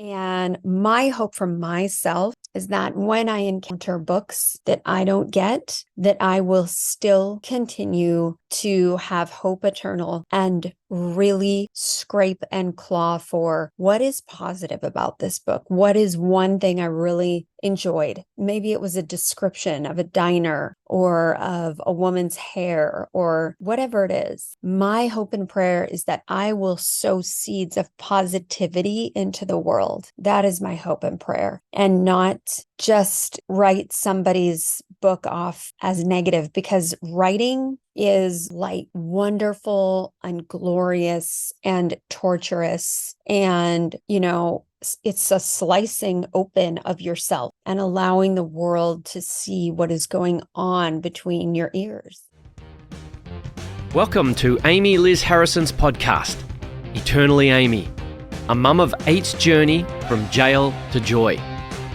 And my hope for myself is that when I encounter books that I don't get, that I will still continue to have hope eternal and really scrape and claw for what is positive about this book. What is one thing I really enjoyed? Maybe it was a description of a diner or of a woman's hair or whatever it is. My hope and prayer is that I will sow seeds of positivity into the world. That is my hope and prayer, and not just write somebody's book off as negative, because writing is like wonderful and glorious and torturous. And, it's a slicing open of yourself and allowing the world to see what is going on between your ears. Welcome to Amy Liz Harrison's podcast, Eternally Amy, a mum of eight's journey from jail to joy,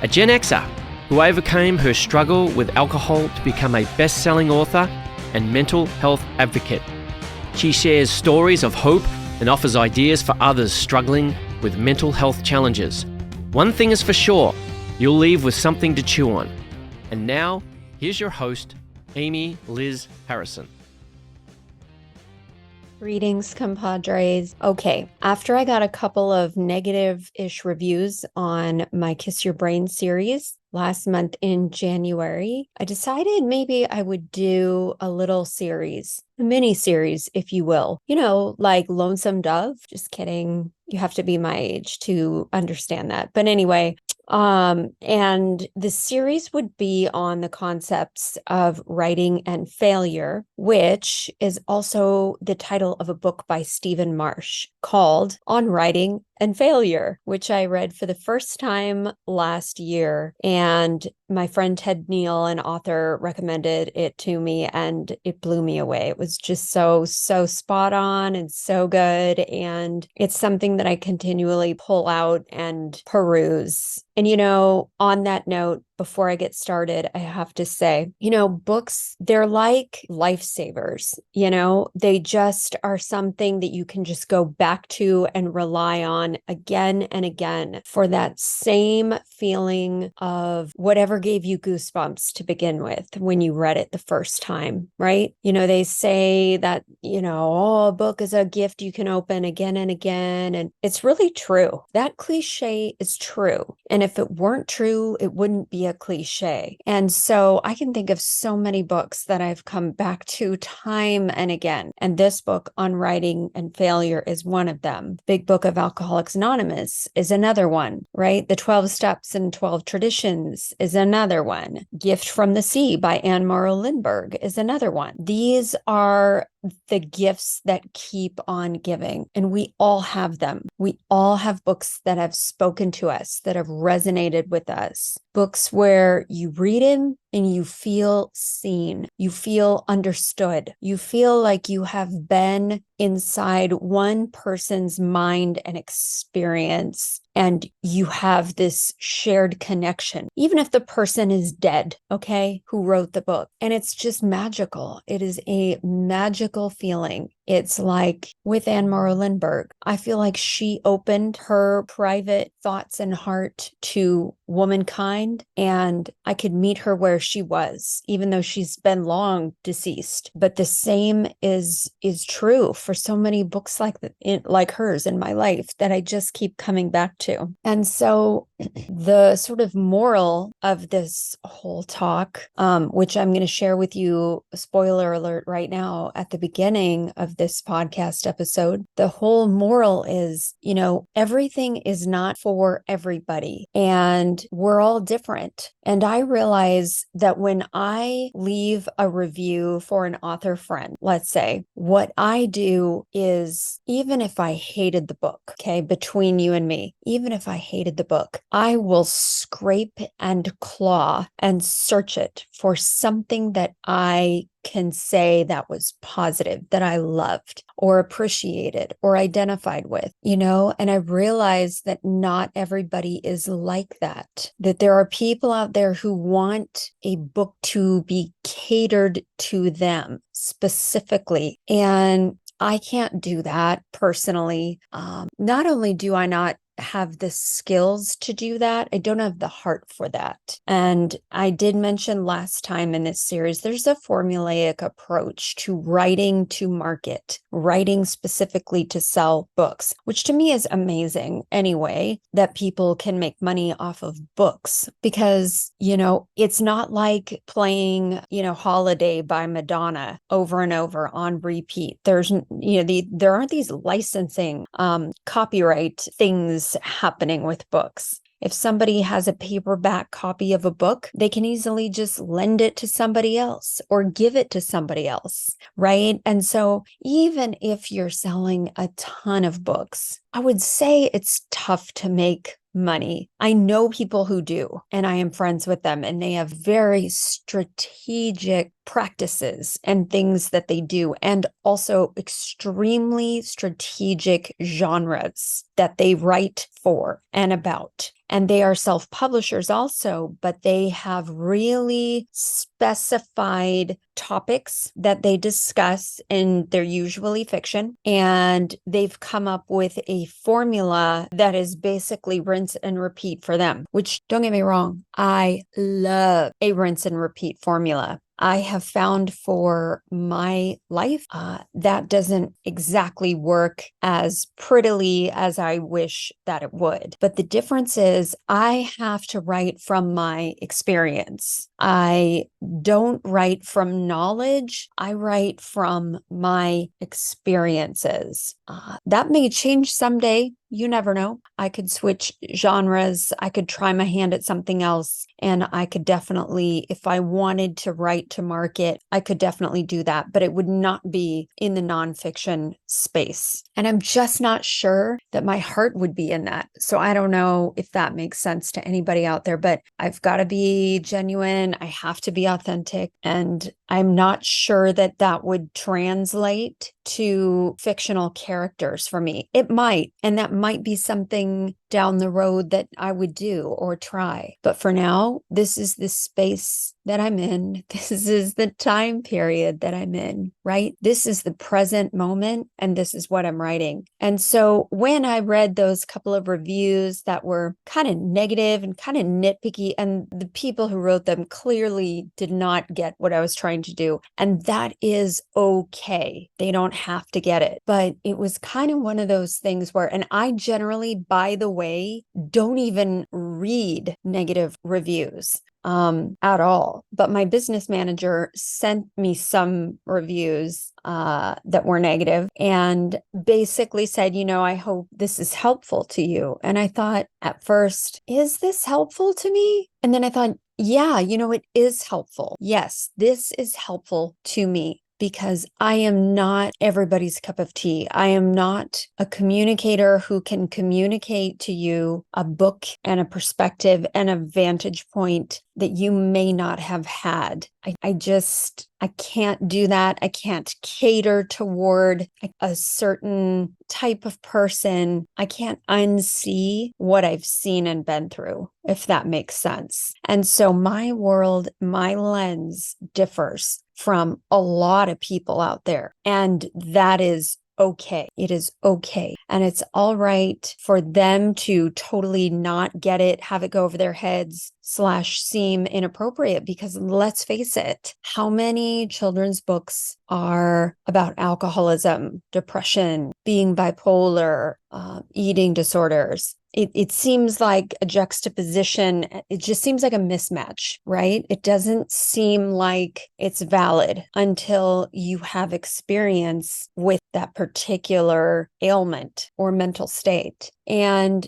a Gen Xer who overcame her struggle with alcohol to become a best-selling author and mental health advocate. She shares stories of hope and offers ideas for others struggling with mental health challenges. One thing is for sure, you'll leave with something to chew on. And now, here's your host, Amy Liz Harrison. Greetings, compadres. Okay, after I got a couple of negative-ish reviews on my Kiss Your Brain series last month in January, I decided maybe I would do a little series, a mini series, if you will. Like Lonesome Dove. Just kidding. You have to be my age to understand that. But anyway, and the series would be on the concepts of writing and failure, which is also the title of a book by Stephen Marche called On Writing and Failure, which I read for the first time last year. And my friend Ted Neal, an author, recommended it to me, and it blew me away. It was just so spot on and so good. And it's something that I continually pull out and peruse. And, on that note, before I get started, I have to say, books, they're like lifesavers. They just are something that you can just go back to and rely on again and again for that same feeling of whatever gave you goosebumps to begin with when you read it the first time, right? They say that, a book is a gift you can open again and again. And it's really true. That cliche is true. And if it weren't true, it wouldn't be a cliche. And so I can think of so many books that I've come back to time and again. And this book on writing and failure is one of them. Big Book of Alcoholics Anonymous is another one, right? The 12 Steps and 12 Traditions is another one. Gift from the Sea by Anne Morrow Lindbergh is another one. These are the gifts that keep on giving. And we all have them. We all have books that have spoken to us, that have resonated with us. Books where you read them and you feel seen. You feel understood. You feel like you have been inside one person's mind and experience, and you have this shared connection, even if the person is dead, okay, who wrote the book. And it's just magical. It is a magical feeling. It's like with Anne Morrow Lindbergh, I feel like she opened her private thoughts and heart to womankind, and I could meet her where she was, even though she's been long deceased. But the same is true for so many books like hers in my life that I just keep coming back to. And so the sort of moral of this whole talk, which I'm going to share with you, spoiler alert right now at the beginning of this podcast episode, the whole moral is, everything is not for everybody, and we're all different. And I realize that when I leave a review for an author friend, let's say, what I do is, even if I hated the book, okay, between you and me, even if I hated the book, I will scrape and claw and search it for something that I can say that was positive, that I loved or appreciated or identified with, and I realize that not everybody is like that there are people out there who want a book to be catered to them specifically. And I can't do that personally. Not only do I not have the skills to do that. I don't have the heart for that. And I did mention last time in this series, there's a formulaic approach to writing to market, writing specifically to sell books, which to me is amazing anyway, that people can make money off of books because, it's not like playing, Holiday by Madonna over and over on repeat. There's, there aren't these licensing, copyright things happening with books. If somebody has a paperback copy of a book, they can easily just lend it to somebody else or give it to somebody else, right? And so even if you're selling a ton of books, I would say it's tough to make money. I know people who do, and I am friends with them, and they have very strategic practices and things that they do, and also extremely strategic genres that they write for and about. And they are self-publishers also, but they have really specified topics that they discuss, and they're usually fiction. And they've come up with a formula that is basically rinse and repeat for them, which, don't get me wrong, I love a rinse and repeat formula. I have found for my life that doesn't exactly work as prettily as I wish that it would. But the difference is I have to write from my experience. I don't write from knowledge. I write from my experiences. That may change someday. You never know. I could switch genres. I could try my hand at something else. And I could definitely, if I wanted to write to market, I could definitely do that. But it would not be in the nonfiction space. And I'm just not sure that my heart would be in that. So I don't know if that makes sense to anybody out there, but I've got to be genuine. I have to be authentic. And I'm not sure that that would translate to fictional characters for me. It might, and that might be something down the road that I would do or try. But for now, this is the space that I'm in. This is the time period that I'm in, right? This is the present moment, and this is what I'm writing. And so when I read those couple of reviews that were kind of negative and kind of nitpicky, and the people who wrote them clearly did not get what I was trying to do, and that is okay. They don't have to get it. But it was kind of one of those things where, and I generally, by the way, don't even read negative reviews at all. But my business manager sent me some reviews that were negative and basically said, I hope this is helpful to you. And I thought at first, is this helpful to me? And then I thought, yeah, it is helpful. Yes, this is helpful to me. Because I am not everybody's cup of tea. I am not a communicator who can communicate to you a book and a perspective and a vantage point that you may not have had. I can't do that. I can't cater toward a certain type of person. I can't unsee what I've seen and been through, if that makes sense. And so my world, my lens differs from a lot of people out there. And that is okay. It is okay. And it's all right for them to totally not get it, have it go over their heads, / seem inappropriate, because let's face it, how many children's books are about alcoholism, depression, being bipolar, eating disorders? It seems like a juxtaposition. It just seems like a mismatch, right? It doesn't seem like it's valid until you have experience with that particular ailment or mental state. And,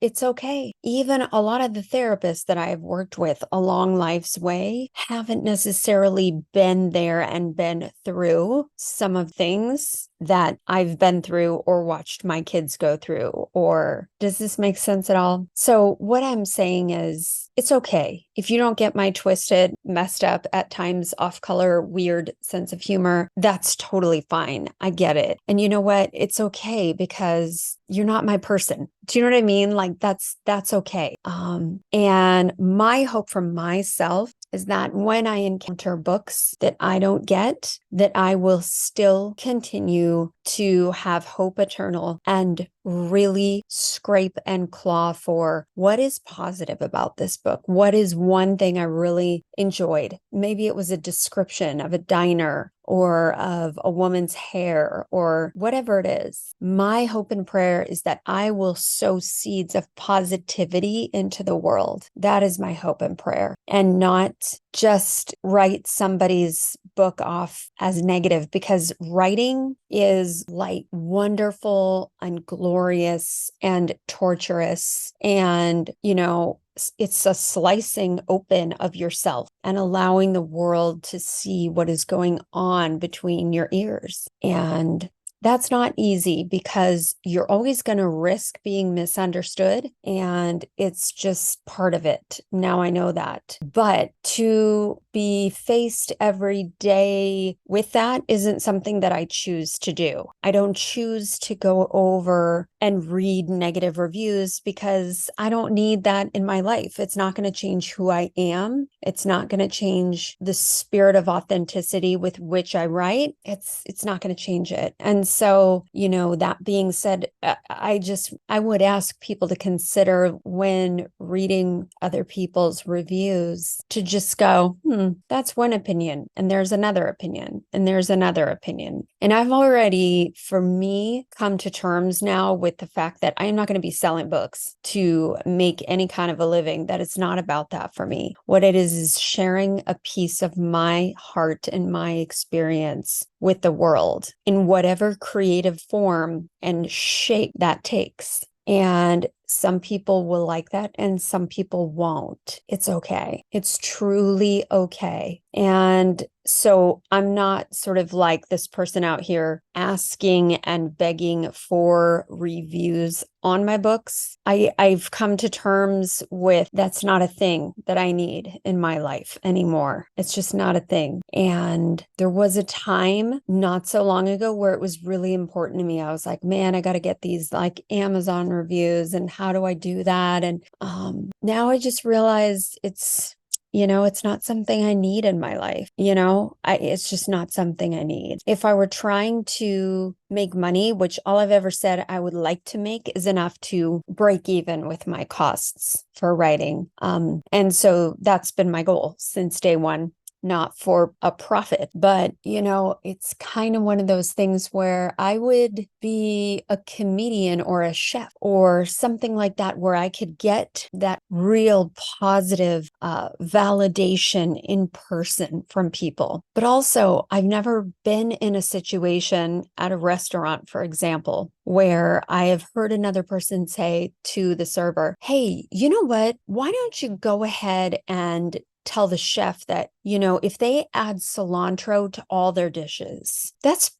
it's okay. Even a lot of the therapists that I've worked with along life's way haven't necessarily been there and been through some of things that I've been through or watched my kids go through. Or does this make sense at all? So what I'm saying is, it's okay. If you don't get my twisted, messed up, at times off color, weird sense of humor, that's totally fine. I get it. And you know what? It's okay, because you're not my person. Do you know what I mean? Like that's okay. And my hope for myself is that when I encounter books that I don't get, that I will still continue to have hope eternal and really scrape and claw for what is positive about this book. What is one thing I really enjoyed? Maybe it was a description of a diner or of a woman's hair or whatever it is. My hope and prayer is that I will sow seeds of positivity into the world. That is my hope and prayer, and not just write somebody's book off as negative, because writing is like wonderful and glorious and torturous. And, it's a slicing open of yourself and allowing the world to see what is going on between your ears. And that's not easy because you're always going to risk being misunderstood, and it's just part of it. Now I know that. But to be faced every day with that isn't something that I choose to do. I don't choose to go over and read negative reviews because I don't need that in my life. It's not going to change who I am. It's not going to change the spirit of authenticity with which I write. It's not going to change it. And so, that being said, I would ask people to consider when reading other people's reviews to just go, that's one opinion, and there's another opinion, and there's another opinion. And I've already, for me, come to terms now with the fact that I am not going to be selling books to make any kind of a living, that it's not about that for me. What it is sharing a piece of my heart and my experience with the world in whatever creative form and shape that takes. And some people will like that and some people won't. It's okay. It's truly okay. And so I'm not sort of like this person out here asking and begging for reviews on my books. I've come to terms with that's not a thing that I need in my life anymore. It's just not a thing. And there was a time not so long ago where it was really important to me. I was like, man, I got to get these like Amazon reviews, and how do I do that? And now I just realize it's not something I need in my life. It's just not something I need. If I were trying to make money, which all I've ever said I would like to make is enough to break even with my costs for writing. And so that's been my goal since day one. Not for a profit, but it's kind of one of those things where I would be a comedian or a chef or something like that, where I could get that real positive validation in person from people. But also, I've never been in a situation at a restaurant, for example, where I have heard another person say to the server, hey, you know what? Why don't you go ahead and tell the chef that, if they add cilantro to all their dishes, that's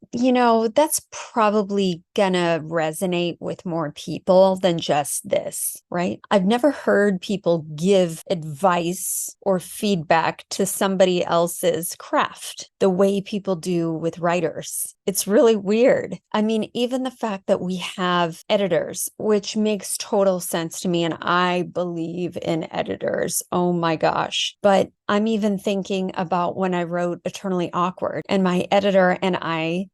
probably gonna resonate with more people than just this, right? I've never heard people give advice or feedback to somebody else's craft the way people do with writers. It's really weird. I mean, even the fact that we have editors, which makes total sense to me, and I believe in editors. Oh my gosh. But I'm even thinking about when I wrote Eternally Awkward, and my editor and I,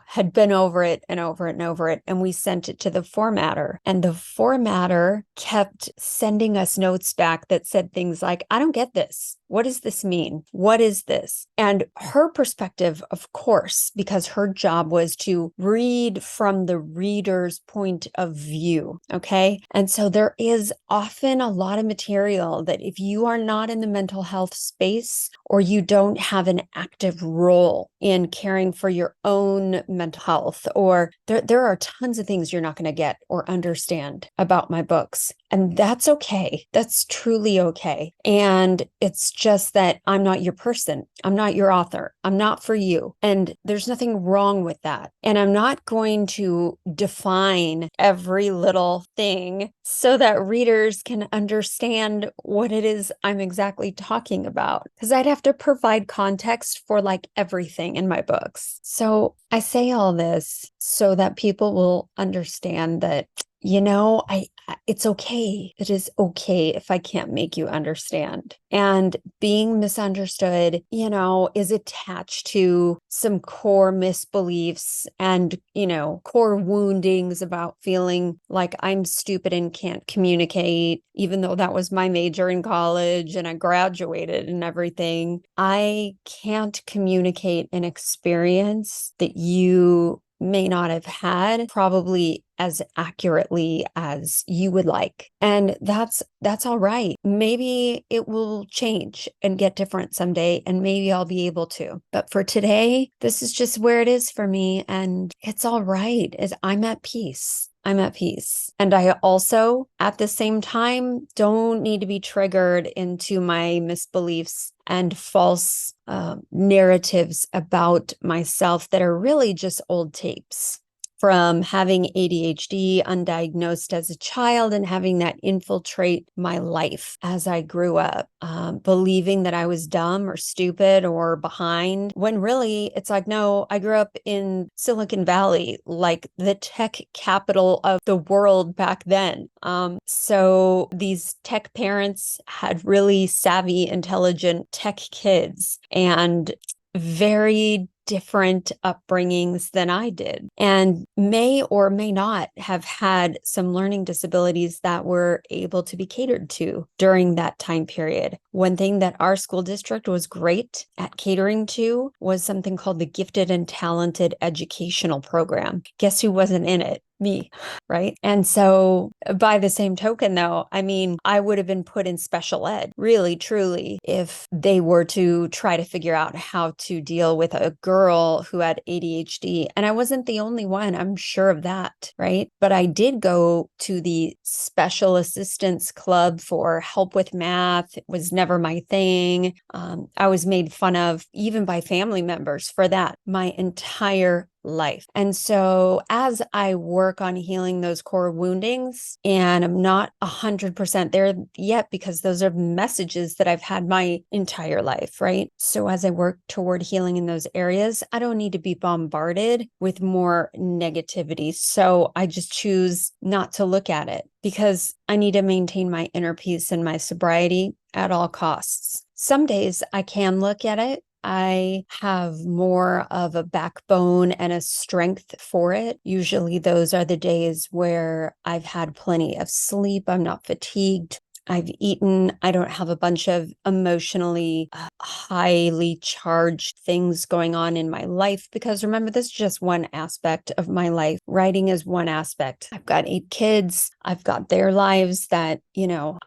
had been over it and over it and over it. And we sent it to the formatter, and the formatter kept sending us notes back that said things like, I don't get this. What does this mean? What is this? And her perspective, of course, because her job was to read from the reader's point of view. Okay. And so there is often a lot of material that if you are not in the mental health space, or you don't have an active role in caring for your own mental health, or there are tons of things you're not going to get or understand about my books. And that's okay. That's truly okay. And it's just that I'm not your person. I'm not your author. I'm not for you. And there's nothing wrong with that. And I'm not going to define every little thing so that readers can understand what it is I'm exactly talking talking about, because I'd have to provide context for like everything in my books. So I say all this so that people will understand that, it's okay. It is okay if I can't make you understand. And being misunderstood, is attached to some core misbeliefs and, core woundings about feeling like I'm stupid and can't communicate, even though that was my major in college and I graduated and everything. I can't communicate an experience that you may not have had probably as accurately as you would like. And that's all right. Maybe it will change and get different someday, and maybe I'll be able to. But for today, this is just where it is for me, and it's all right. I'm at peace. I'm at peace. And I also, at the same time, don't need to be triggered into my misbeliefs and false narratives about myself that are really just old tapes from having ADHD undiagnosed as a child and having that infiltrate my life as I grew up, believing that I was dumb or stupid or behind, when really it's like, no, I grew up in Silicon Valley, like the tech capital of the world back then. So these tech parents had really savvy, intelligent tech kids and very different upbringings than I did, and may or may not have had some learning disabilities that were able to be catered to during that time period. One thing that our school district was great at catering to was something called the Gifted and Talented Educational Program. Guess who wasn't in it? Me, right? And so by the same token, though, I mean, I would have been put in special ed, really, truly, if they were to try to figure out how to deal with a girl who had ADHD. And I wasn't the only one, I'm sure of that, right? But I did go to the special assistance club for help with math. It was never my thing. I was made fun of even by family members for that my entire life. And so as I work on healing those core woundings, and I'm not 100% there yet because those are messages that I've had my entire life, right? So as I work toward healing in those areas, I don't need to be bombarded with more negativity. So I just choose not to look at it because I need to maintain my inner peace and my sobriety at all costs. Some days I can look at it. I have more of a backbone and a strength for it. Usually those are the days where I've had plenty of sleep. I'm not fatigued. I've eaten. I don't have a bunch of emotionally highly charged things going on in my life, because remember, this is just one aspect of my life. Writing is one aspect. I've got 8 kids. I've got their lives that,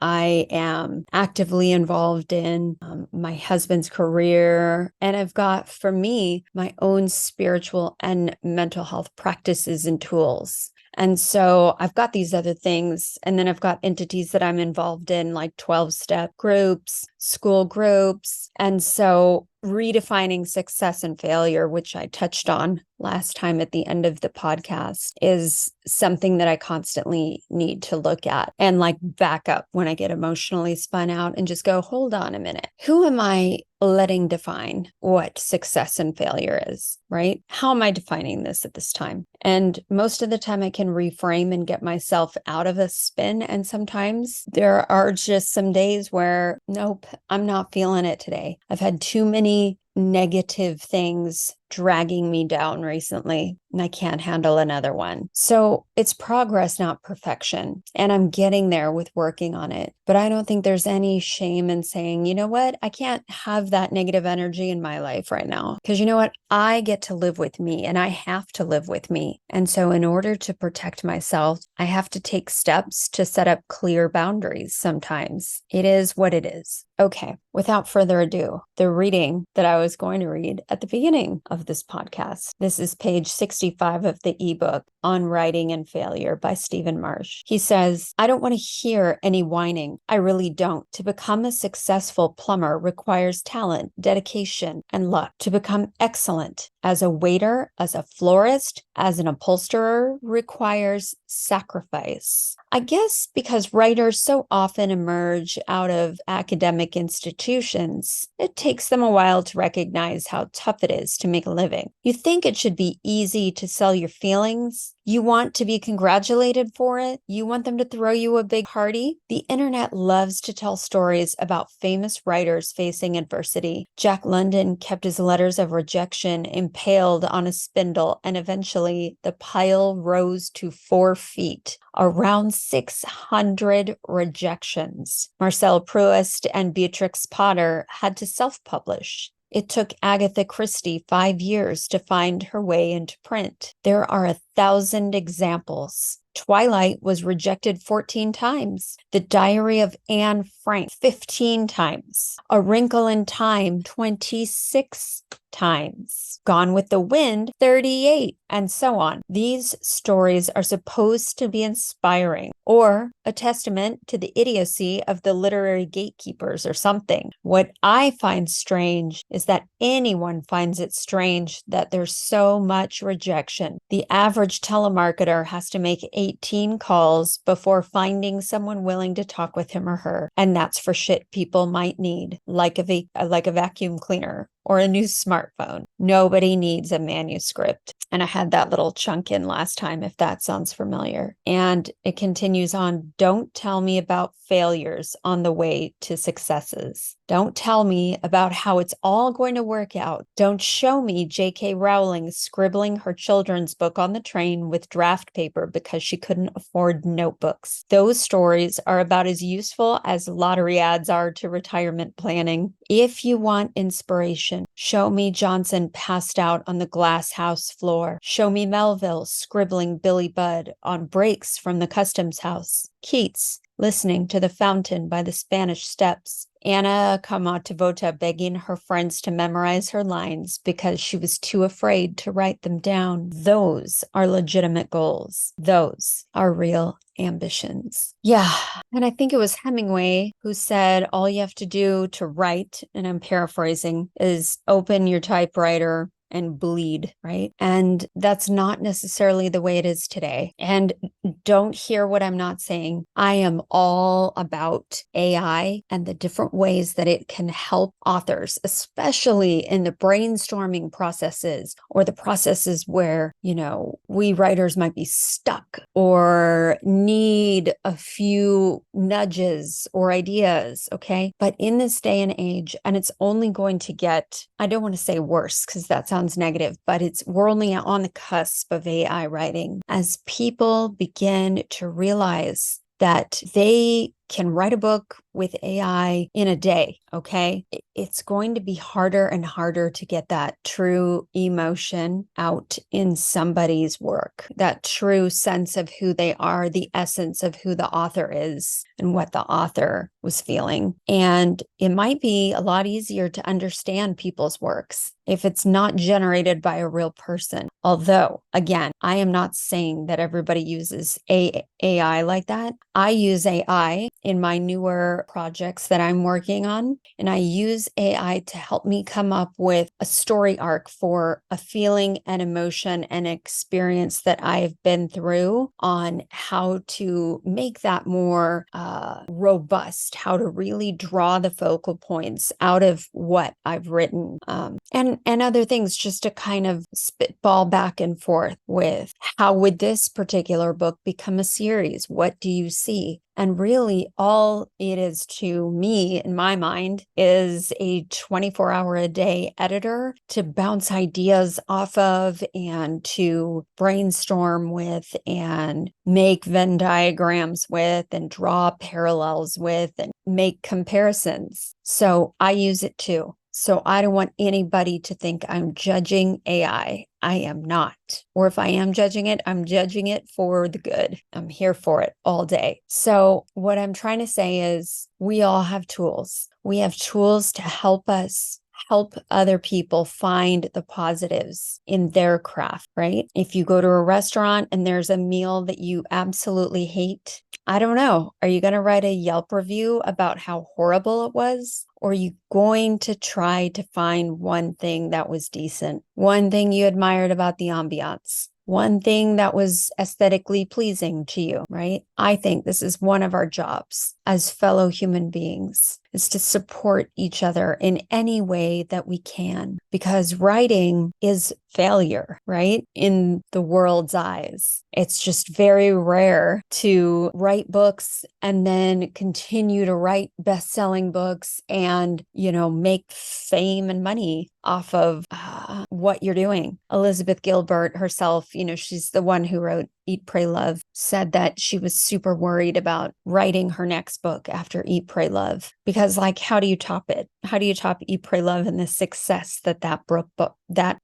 I am actively involved in, my husband's career. And I've got, for me, my own spiritual and mental health practices and tools. And so I've got these other things, and then I've got entities that I'm involved in, like 12-step groups, school groups. And so redefining success and failure, which I touched on last time at the end of the podcast, is something that I constantly need to look at and like back up when I get emotionally spun out and just go, hold on a minute. Who am I letting define what success and failure is, right? How am I defining this at this time? And most of the time I can reframe and get myself out of a spin. And sometimes there are just some days where, nope, I'm not feeling it today. I've had too many negative things dragging me down recently, and I can't handle another one. So it's progress, not perfection. And I'm getting there with working on it. But I don't think there's any shame in saying, you know what? I can't have that negative energy in my life right now. Because you know what? I get to live with me, and I have to live with me. And so in order to protect myself, I have to take steps to set up clear boundaries sometimes. It is what it is. Okay, without further ado, the reading that I was going to read at the beginning of this podcast. This is page 65 of the ebook On Writing and Failure by Stephen Marche. He says, I don't want to hear any whining. I really don't. To become a successful plumber requires talent, dedication, and luck. To become excellent as a waiter, as a florist, as an upholsterer requires sacrifice. I guess because writers so often emerge out of academic institutions, it takes them a while to recognize how tough it is to make a living. You think it should be easy to sell your feelings. You want to be congratulated for it. You want them to throw you a big party. The internet loves to tell stories about famous writers facing adversity. Jack London kept his letters of rejection impaled on a spindle, and eventually the pile rose to 4 feet. Around 600 rejections. Marcel Proust and Beatrix Potter had to self-publish. It took Agatha Christie 5 years to find her way into print. There are 1,000 examples. Twilight was rejected 14 times. The Diary of Anne Frank 15 times. A Wrinkle in Time 26 times. Gone with the Wind 38, and so on. These stories are supposed to be inspiring or a testament to the idiocy of the literary gatekeepers or something. What I find strange is that anyone finds it strange that there's so much rejection. The average telemarketer has to make 18 calls before finding someone willing to talk with him or her, and that's for shit people might need, like a vacuum cleaner or a new smartphone. Nobody needs a manuscript. And I had that little chunk in last time, if that sounds familiar. And it continues on. Don't tell me about failures on the way to successes. Don't tell me about how it's all going to work out. Don't show me J.K. Rowling scribbling her children's book on the train with draft paper because she couldn't afford notebooks. Those stories are about as useful as lottery ads are to retirement planning. If you want inspiration, show me Johnson passed out on the glass house floor. Show me Melville scribbling Billy Budd on breaks from the customs house. Keats listening to the fountain by the Spanish Steps. Anna Kamatavota begging her friends to memorize her lines because she was too afraid to write them down. Those are legitimate goals. Those are real ambitions. Yeah. And I think it was Hemingway who said, all you have to do to write, and I'm paraphrasing, is open your typewriter and bleed, right? And that's not necessarily the way it is today. And don't hear what I'm not saying. I am all about AI and the different ways that it can help authors, especially in the brainstorming processes or the processes where, we writers might be stuck or need a few nudges or ideas, okay? But in this day and age, and it's only going to get, I don't want to say worse because that sounds negative, but we're only on the cusp of AI writing as people begin to realize that they can write a book with AI in a day, okay? It's going to be harder and harder to get that true emotion out in somebody's work, that true sense of who they are, the essence of who the author is and what the author was feeling. And it might be a lot easier to understand people's works if it's not generated by a real person. Although, again, I am not saying that everybody uses AI like that. I use AI in my newer projects that I'm working on, and I use AI to help me come up with a story arc for a feeling and emotion and experience that I've been through on how to make that more robust, how to really draw the focal points out of what I've written, and other things, just to kind of spitball back and forth with how would this particular book become a series? What do you see? And really, all it is to me, in my mind, is a 24-hour-a-day editor to bounce ideas off of and to brainstorm with and make Venn diagrams with and draw parallels with and make comparisons. So I use it too. So I don't want anybody to think I'm judging AI. I am not. Or if I am judging it, I'm judging it for the good. I'm here for it all day. So what I'm trying to say is we all have tools. We have tools to help us help other people find the positives in their craft, right? If you go to a restaurant and there's a meal that you absolutely hate, I don't know. Are you going to write a Yelp review about how horrible it was? Or are you going to try to find one thing that was decent, one thing you admired about the ambiance, one thing that was aesthetically pleasing to you, right? I think this is one of our jobs as fellow human beings, is to support each other in any way that we can, because writing is failure, right? In the world's eyes. It's just very rare to write books and then continue to write best-selling books and, make fame and money off of what you're doing. Elizabeth Gilbert herself, she's the one who wrote Eat, Pray, Love, said that she was super worried about writing her next book after Eat, Pray, Love, because how do you top it? How do you top Eat, Pray, Love and the success that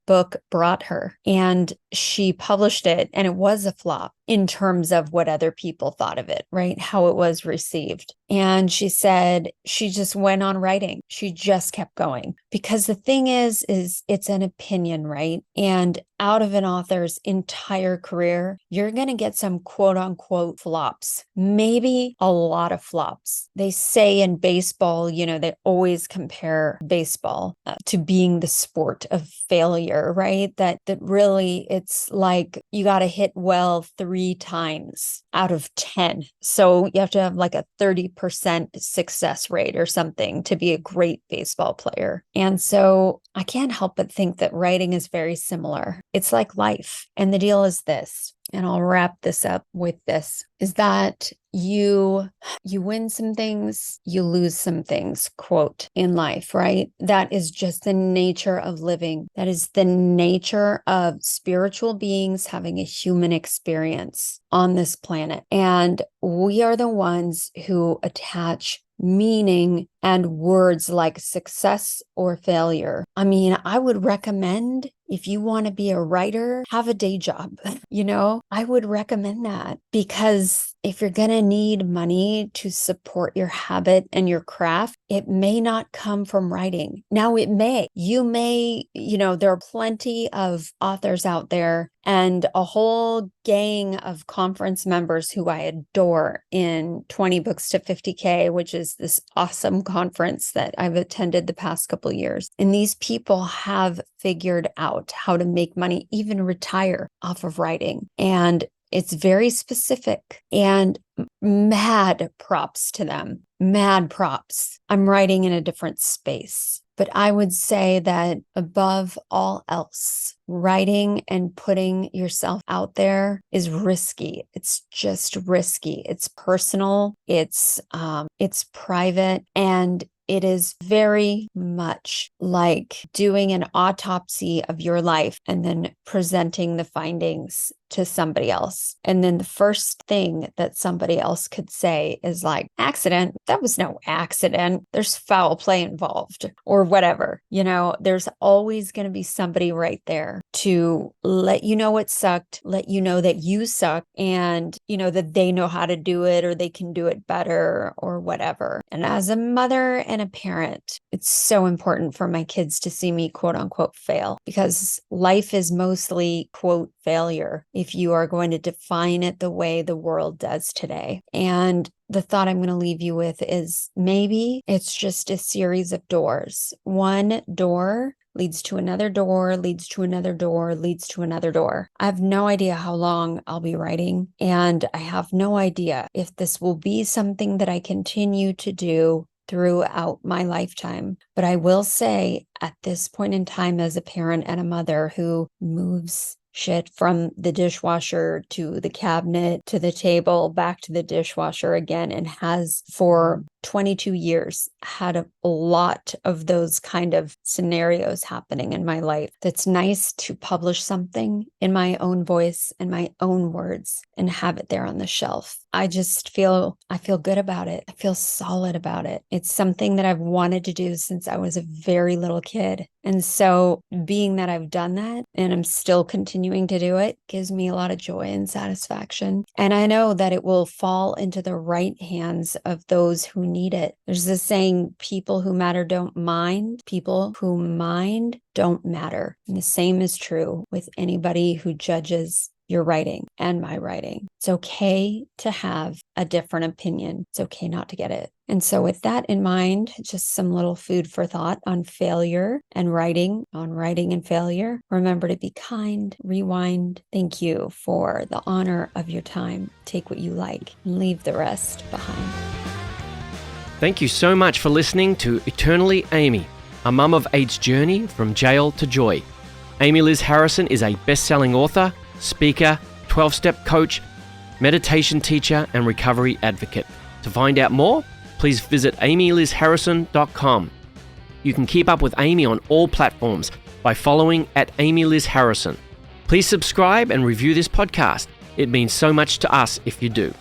book brought her? And she published it, and it was a flop in terms of what other people thought of it, right? How it was received. And she said she just went on writing. She just kept going, because the thing is it's an opinion, right? And out of an author's entire career, you're going to get some quote unquote flops, maybe a lot of flops. They say in baseball, they always compare baseball to being the sport of failure, right? That really it's like you got to hit well 3 times out of 10. So you have to have like a 30% success rate or something to be a great baseball player. And so I can't help but think that writing is very similar. It's like life. And the deal is this, and I'll wrap this up with this, is that you win some things, you lose some things, quote, in life, right? That is just the nature of living. That is the nature of spiritual beings having a human experience on this planet. And we are the ones who attach meaning and words like success or failure. I mean, I would recommend, if you want to be a writer, have a day job. I would recommend that, because if you're going to need money to support your habit and your craft, it may not come from writing. Now it may. You may, there are plenty of authors out there and a whole gang of conference members who I adore in 20 Books to 50K, which is this awesome conference that I've attended the past couple of years. And these people have figured out how to make money, even retire off of writing. And it's very specific, and mad props to them. Mad props. I'm writing in a different space. But I would say that above all else, writing and putting yourself out there is risky. It's just risky. It's personal. It's private, and it is very much like doing an autopsy of your life and then presenting the findings to somebody else. And then the first thing that somebody else could say is like, accident? That was no accident. There's foul play involved, or whatever. There's always going to be somebody right there to let you know it sucked, let you know that you suck, and that they know how to do it, or they can do it better, or whatever. And as a mother and a parent, it's so important for my kids to see me quote unquote fail, because life is mostly quote failure if you are going to define it the way the world does today. And the thought I'm going to leave you with is, maybe it's just a series of doors. One door leads to another door, leads to another door, leads to another door. I have no idea how long I'll be writing, and I have no idea if this will be something that I continue to do throughout my lifetime. But I will say, at this point in time, as a parent and a mother who moves shit from the dishwasher to the cabinet to the table back to the dishwasher again, and has for 22 years had a lot of those kind of scenarios happening in my life, that's nice to publish something in my own voice and my own words and have it there on the shelf. I feel good about it. I feel solid about it. It's something that I've wanted to do since I was a very little kid. And so being that I've done that, and I'm still continuing to do it, gives me a lot of joy and satisfaction. And I know that it will fall into the right hands of those who need it. There's this saying, people who matter don't mind, people who mind don't matter. And the same is true with anybody who judges your writing and my writing. It's okay to have a different opinion. It's okay not to get it. And so with that in mind, just some little food for thought on failure and writing, on writing and failure. Remember to be kind, rewind. Thank you for the honor of your time. Take what you like and leave the rest behind. Thank you so much for listening to Eternally Amy, a mum of eight's journey from jail to joy. Amy Liz Harrison is a best-selling author, speaker, 12-step coach, meditation teacher, and recovery advocate. To find out more, please visit amylizharrison.com. You can keep up with Amy on all platforms by following @AmyLizHarrison. Please subscribe and review this podcast. It means so much to us if you do.